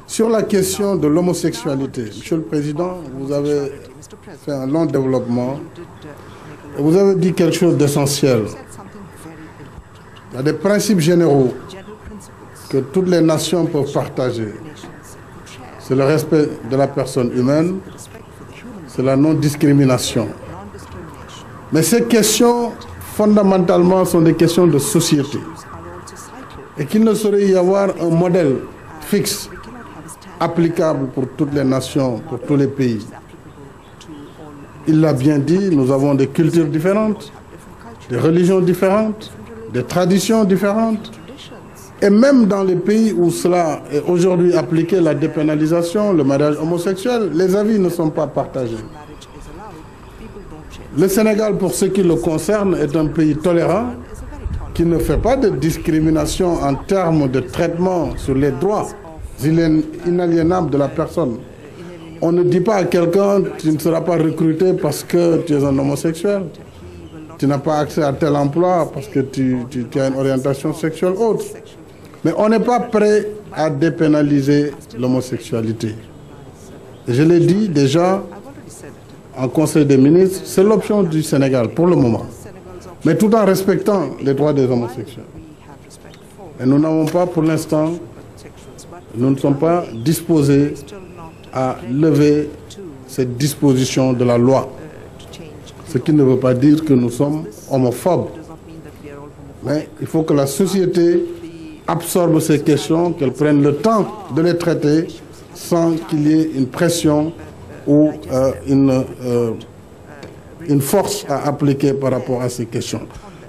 Sur la question de l'homosexualité, Monsieur le Président, vous avez fait un long développement et vous avez dit quelque chose d'essentiel. Il y a des principes généraux que toutes les nations peuvent partager. C'est le respect de la personne humaine, c'est la non-discrimination. Mais ces questions, fondamentalement, sont des questions de société. Et qu'il ne saurait y avoir un modèle fixe, applicable pour toutes les nations, pour tous les pays. Il l'a bien dit, nous avons des cultures différentes, des religions différentes, des traditions différentes. Et même dans les pays où cela est aujourd'hui appliqué, la dépénalisation, le mariage homosexuel, les avis ne sont pas partagés. Le Sénégal, pour ce qui le concerne, est un pays tolérant qui ne fait pas de discrimination en termes de traitement sur les droits inaliénables de la personne. On ne dit pas à quelqu'un « tu ne seras pas recruté parce que tu es un homosexuel ». Tu n'as pas accès à tel emploi parce que tu as une orientation sexuelle autre. Mais on n'est pas prêt à dépénaliser l'homosexualité. Je l'ai dit déjà en Conseil des ministres, c'est l'option du Sénégal pour le moment. Mais tout en respectant les droits des homosexuels. Et nous n'avons pas pour l'instant, nous ne sommes pas disposés à lever cette disposition de la loi. Ce qui ne veut pas dire que nous sommes homophobes. Mais il faut que la société absorbe ces questions, qu'elle prenne le temps de les traiter sans qu'il y ait une pression ou une force à appliquer par rapport à ces questions.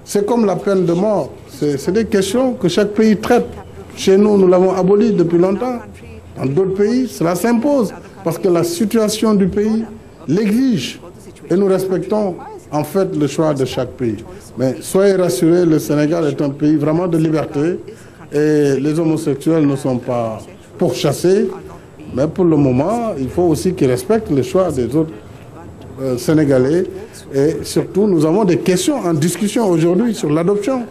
C'est comme la peine de mort. C'est des questions que chaque pays traite. Chez nous, nous l'avons abolie depuis longtemps. Dans d'autres pays, cela s'impose parce que la situation du pays l'exige. Et nous respectons en fait le choix de chaque pays. Mais soyez rassurés, le Sénégal est un pays vraiment de liberté et les homosexuels ne sont pas pourchassés. Mais pour le moment, il faut aussi qu'ils respectent le choix des autres Sénégalais. Et surtout, nous avons des questions en discussion aujourd'hui sur l'adoption,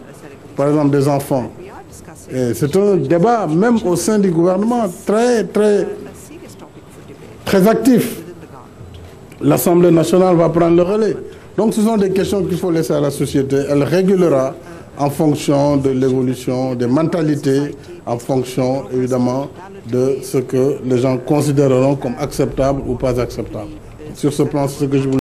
par exemple des enfants. C'est un débat, même au sein du gouvernement, très actif. L'Assemblée nationale va prendre le relais. Donc ce sont des questions qu'il faut laisser à la société. Elle régulera en fonction de l'évolution des mentalités, en fonction évidemment de ce que les gens considéreront comme acceptable ou pas acceptable. Sur ce plan, c'est ce que je voulais